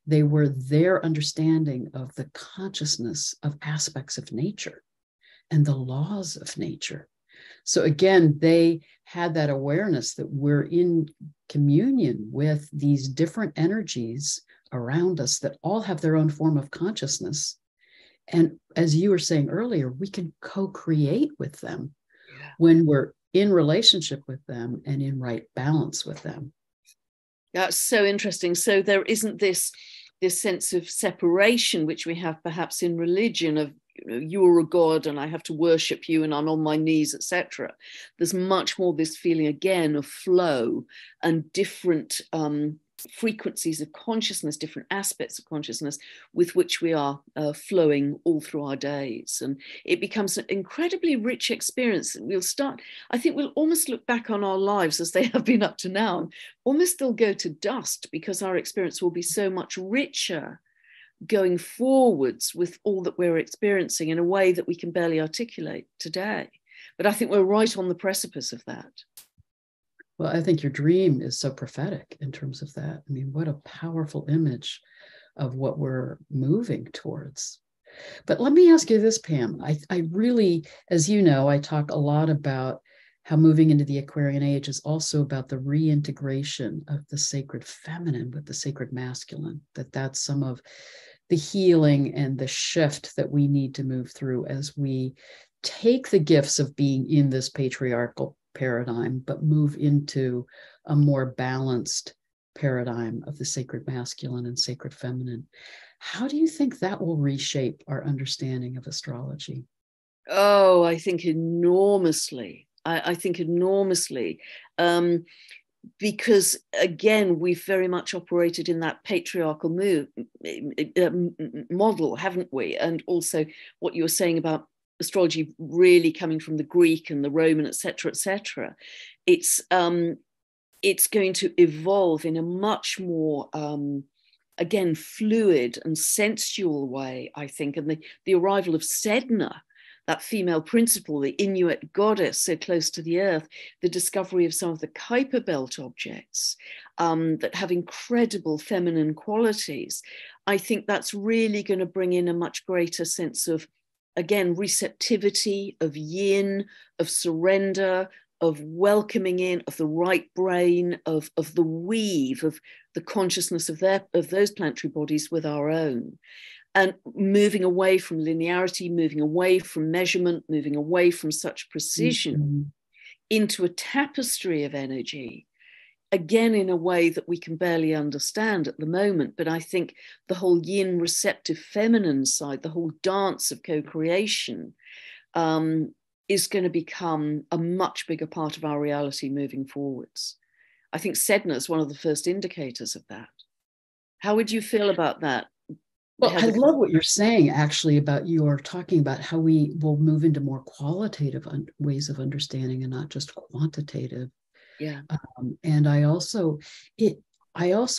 They were their understanding of the consciousness of aspects of nature and the laws of nature. So again, they had that awareness that we're in communion with these different energies around us that all have their own form of consciousness. And as you were saying earlier, we can co-create with them when we're in relationship with them and in right balance with them. That's so interesting. So there isn't this sense of separation, which we have perhaps in religion of, you are a god and I have to worship you and I'm on my knees, etc. There's much more this feeling again of flow and different frequencies of consciousness, different aspects of consciousness with which we are flowing all through our days. And it becomes an incredibly rich experience. I think we'll almost look back on our lives as they have been up to now, and almost they'll go to dust because our experience will be so much richer going forwards with all that we're experiencing in a way that we can barely articulate today. But I think we're right on the precipice of that. Well, I think your dream is so prophetic in terms of that. I mean, what a powerful image of what we're moving towards. But let me ask you this, Pam. I really, as you know, I talk a lot about how moving into the Aquarian age is also about the reintegration of the sacred feminine with the sacred masculine, that's some of the healing and the shift that we need to move through as we take the gifts of being in this patriarchal paradigm, but move into a more balanced paradigm of the sacred masculine and sacred feminine. How do you think that will reshape our understanding of astrology? Oh, I think enormously. I think enormously. Because again, we've very much operated in that patriarchal model, haven't we? And also what you were saying about astrology really coming from the Greek and the Roman, et cetera, it's going to evolve in a much more again fluid and sensual way, I think. And the arrival of Sedna, that female principle, the Inuit goddess so close to the earth, the discovery of some of the Kuiper belt objects that have incredible feminine qualities, I think that's really going to bring in a much greater sense of, again, receptivity, of yin, of surrender, of welcoming in, of the right brain, of the weave, of the consciousness of those planetary bodies with our own. And moving away from linearity, moving away from measurement, moving away from such precision into a tapestry of energy, again, in a way that we can barely understand at the moment. But I think the whole yin receptive feminine side, the whole dance of co-creation, is going to become a much bigger part of our reality moving forwards. I think Sedna is one of the first indicators of that. How would you feel about that? Well, I love what you're saying, actually, about you're talking about how we will move into more qualitative ways of understanding and not just quantitative. Yeah. And I also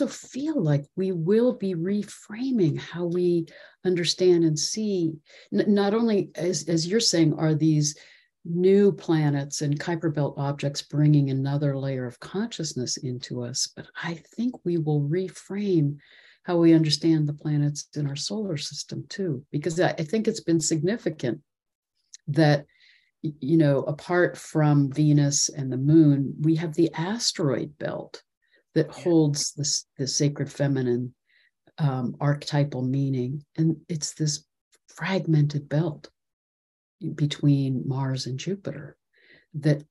feel like we will be reframing how we understand and see, not only, as you're saying, are these new planets and Kuiper belt objects bringing another layer of consciousness into us, but I think we will reframe how we understand the planets in our solar system too, because I think it's been significant that, apart from Venus and the moon, we have the asteroid belt that holds the sacred feminine archetypal meaning. And it's this fragmented belt between Mars and Jupiter that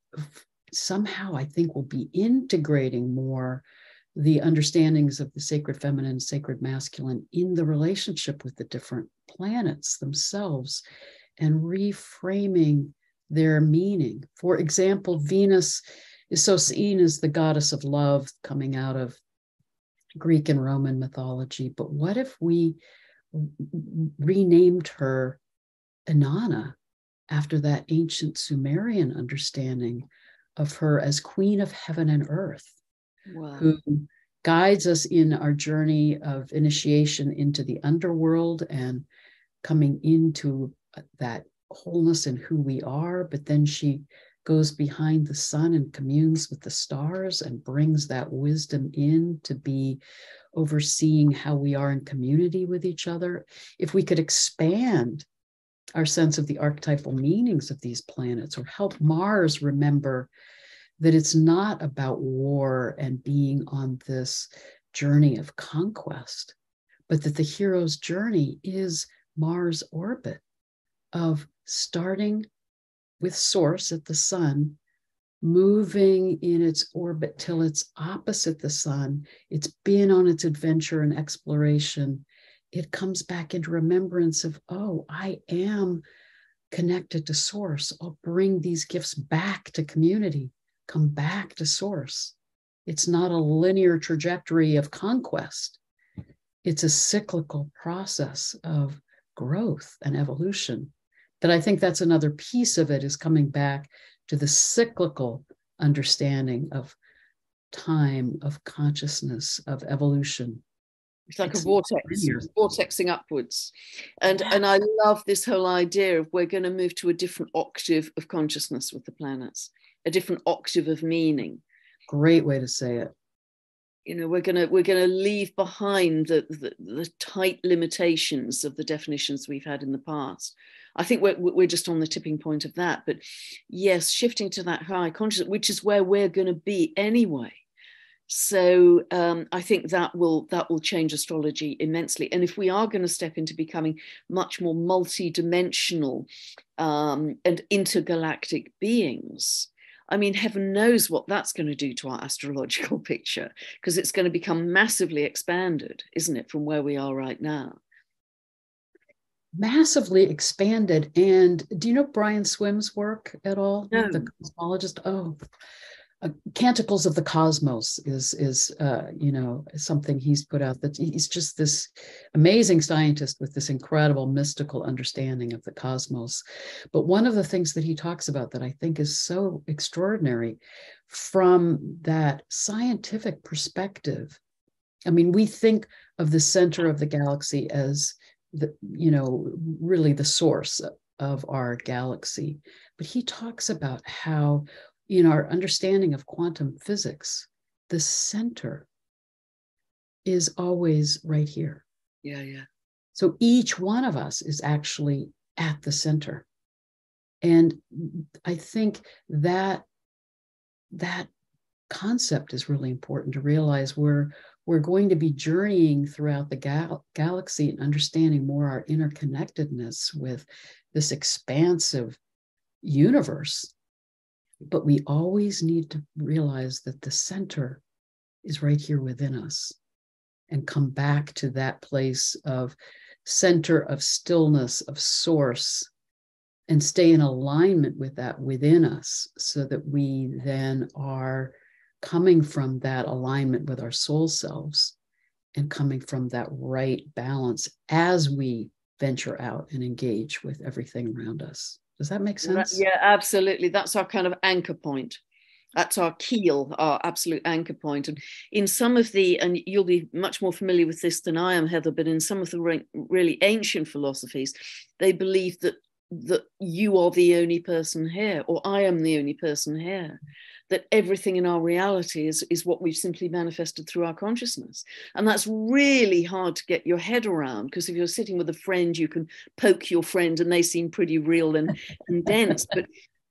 somehow I think will be integrating more the understandings of the sacred feminine, sacred masculine in the relationship with the different planets themselves and reframing their meaning. For example, Venus is so seen as the goddess of love coming out of Greek and Roman mythology. But what if we renamed her Inanna after that ancient Sumerian understanding of her as queen of heaven and earth, wow, who guides us in our journey of initiation into the underworld and coming into that wholeness in who we are. But then she goes behind the sun and communes with the stars and brings that wisdom in to be overseeing how we are in community with each other. If we could expand our sense of the archetypal meanings of these planets, or help Mars remember that it's not about war and being on this journey of conquest, but that the hero's journey is Mars' orbit of starting with source at the sun, moving in its orbit till it's opposite the sun. It's been on its adventure and exploration. It comes back into remembrance of, oh, I am connected to source. I'll bring these gifts back to community, come back to source. It's not a linear trajectory of conquest. It's a cyclical process of growth and evolution. That I think that's another piece of it, is coming back to the cyclical understanding of time, of consciousness, of evolution. It's like a vortex, vortexing upwards. And Yeah. I love this whole idea of we're going to move to a different octave of consciousness with the planets, a different octave of meaning. Great way to say it. You know, we're gonna leave behind the tight limitations of the definitions we've had in the past. I think we're just on the tipping point of that. But yes, shifting to that high consciousness, which is where we're going to be anyway. So I think that will change astrology immensely. And if we are going to step into becoming much more multi-dimensional and intergalactic beings, I mean, heaven knows what that's going to do to our astrological picture, because it's going to become massively expanded, isn't it, from where we are right now? Massively expanded. And do you know Brian Swim's work at all? No. The cosmologist? Oh, Canticles of the Cosmos is something he's put out. That he's just this amazing scientist with this incredible mystical understanding of the cosmos. But one of the things that he talks about that I think is so extraordinary from that scientific perspective. I mean, we think of the center of the galaxy as really the source of our galaxy. But he talks about how in our understanding of quantum physics, the center is always right here. Yeah, yeah. So each one of us is actually at the center. And I think that concept is really important to realize. We're going to be journeying throughout the galaxy and understanding more our interconnectedness with this expansive universe. But we always need to realize that the center is right here within us, and come back to that place of center, of stillness, of source, and stay in alignment with that within us, so that we then are coming from that alignment with our soul selves and coming from that right balance as we venture out and engage with everything around us. Does that make sense? Yeah, absolutely. That's our kind of anchor point. That's our keel, our absolute anchor point. And in some of and you'll be much more familiar with this than I am, Heather, but in some of the really ancient philosophies, they believe that you are the only person here, or I am the only person here, that everything in our reality is what we've simply manifested through our consciousness. And that's really hard to get your head around, because if you're sitting with a friend, you can poke your friend and they seem pretty real and dense. But,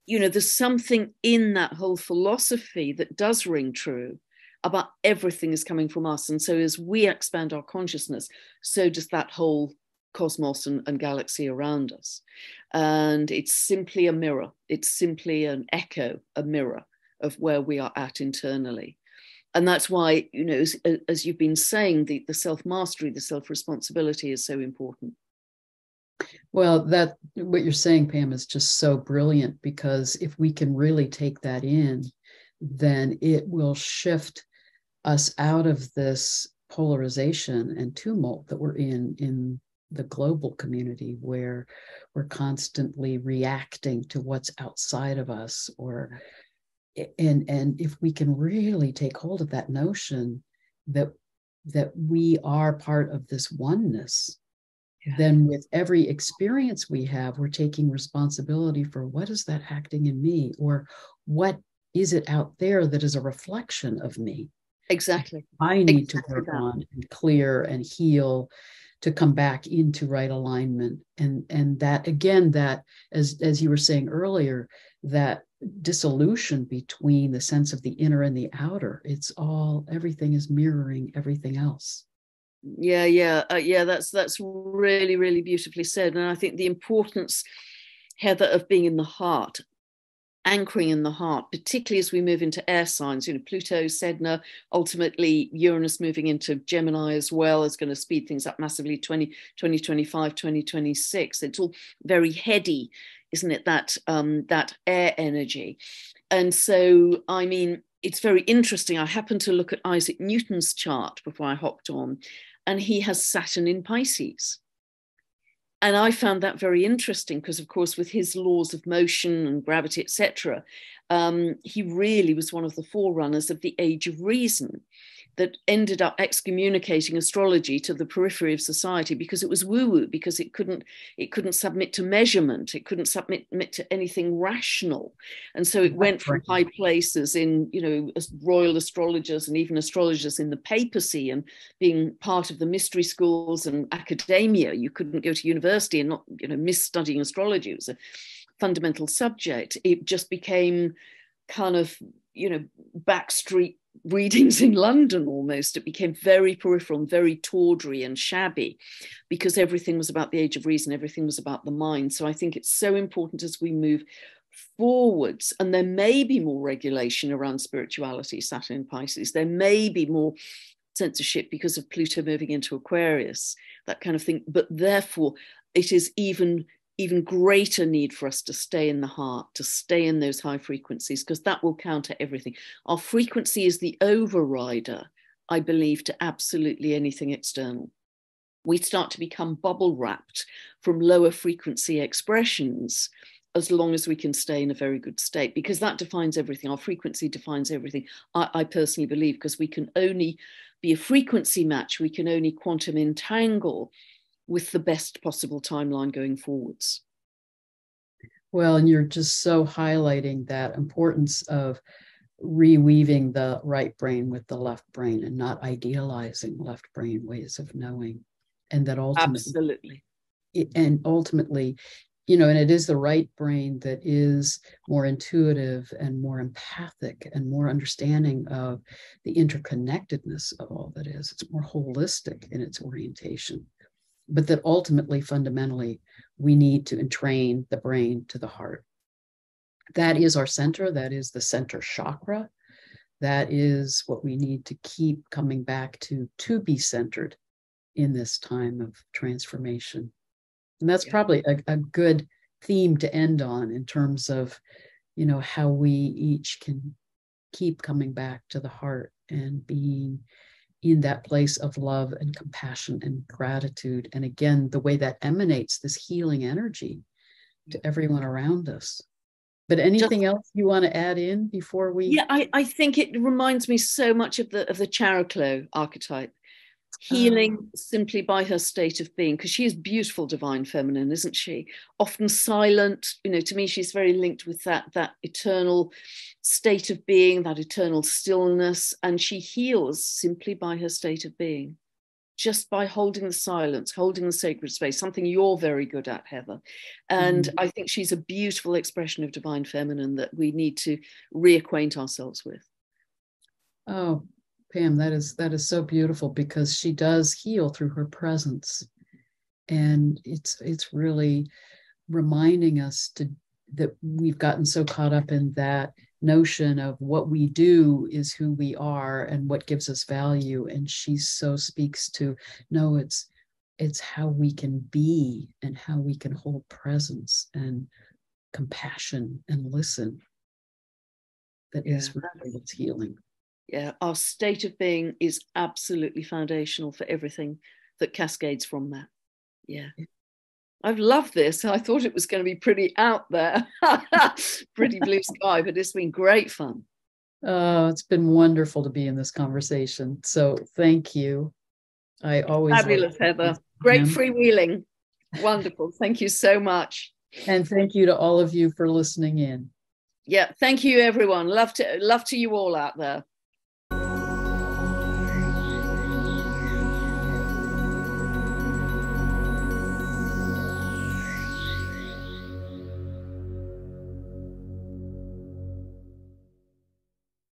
there's something in that whole philosophy that does ring true about everything is coming from us. And so as we expand our consciousness, so does that whole cosmos and galaxy around us. And it's simply a mirror. It's simply an echo, a mirror of where we are at internally. And that's why, you know, as you've been saying, the self-mastery, the self-responsibility is so important. Well, that what you're saying, Pam, is just so brilliant, because if we can really take that in, then it will shift us out of this polarization and tumult that we're in the global community, where we're constantly reacting to what's outside of us, or and if we can really take hold of that notion that we are part of this oneness, then with every experience we have, we're taking responsibility for what is that acting in me, or what is it out there that is a reflection of me. Exactly. I need to work on and clear and heal to come back into right alignment. And that, again, that as you were saying earlier, that dissolution between the sense of the inner and the outer, it's all, everything is mirroring everything else. That's really, really beautifully said. And I think the importance, Heather, of being in the heart, anchoring in the heart, particularly as we move into air signs, you know, Pluto, Sedna, ultimately Uranus moving into Gemini as well, is going to speed things up massively, 2025, 2026. It's all very heady, isn't it? That air energy. And so, I mean, it's very interesting. I happened to look at Isaac Newton's chart before I hopped on, and he has Saturn in Pisces. And I found that very interesting because, of course, with his laws of motion and gravity, etc., he really was one of the forerunners of the Age of Reason that ended up excommunicating astrology to the periphery of society because it was woo-woo, because it couldn't submit to measurement, it couldn't submit to anything rational. And so it went from high places in, you know, as royal astrologers and even astrologers in the papacy and being part of the mystery schools and academia. You couldn't go to university and not, you know, miss studying astrology. It was a fundamental subject. It just became kind of, you know, backstreet readings in London almost. It became very peripheral and very tawdry and shabby because everything was about the Age of Reason, everything was about the mind. So I think it's so important as we move forwards, and there may be more regulation around spirituality, Saturn in Pisces, there may be more censorship because of Pluto moving into Aquarius, that kind of thing, but therefore it is even greater need for us to stay in the heart, to stay in those high frequencies, because that will counter everything. Our frequency is the overrider, I believe, to absolutely anything external. We start to become bubble wrapped from lower frequency expressions as long as we can stay in a very good state, because that defines everything. Our frequency defines everything, I personally believe, because we can only be a frequency match, we can only quantum entangle with the best possible timeline going forwards. Well, and you're just so highlighting that importance of reweaving the right brain with the left brain and not idealizing left brain ways of knowing. And that ultimately, you know, and it is the right brain that is more intuitive and more empathic and more understanding of the interconnectedness of all that is. It's more holistic in its orientation. But that ultimately, fundamentally, we need to entrain the brain to the heart. That is our center. That is the center chakra. That is what we need to keep coming back to be centered in this time of transformation. And that's probably a good theme to end on in terms of, you know, how we each can keep coming back to the heart and being in that place of love and compassion and gratitude. And again, the way that emanates this healing energy to everyone around us. But anything else you want to add in before we? Yeah, I think it reminds me so much of the Characlo archetype. Healing simply by her state of being, because she is beautiful, divine feminine, isn't she? Often silent, you know, to me, she's very linked with that eternal state of being, that eternal stillness. And she heals simply by her state of being, just by holding the silence, holding the sacred space, something you're very good at, Heather. And I think she's a beautiful expression of divine feminine that we need to reacquaint ourselves with. Oh, Pam, that is so beautiful, because she does heal through her presence. And it's really reminding us that we've gotten so caught up in that notion of what we do is who we are and what gives us value. And she so speaks to, no, it's how we can be and how we can hold presence and compassion and listen that is really what's healing. Yeah, our state of being is absolutely foundational for everything that cascades from that. Yeah. I've loved this. I thought it was going to be pretty out there, pretty blue sky, but it's been great fun. Oh, it's been wonderful to be in this conversation. So thank you. I always Fabulous, Heather. Great freewheeling. Wonderful. Thank you so much. And thank you to all of you for listening in. Yeah, thank you, everyone. Love to you all out there.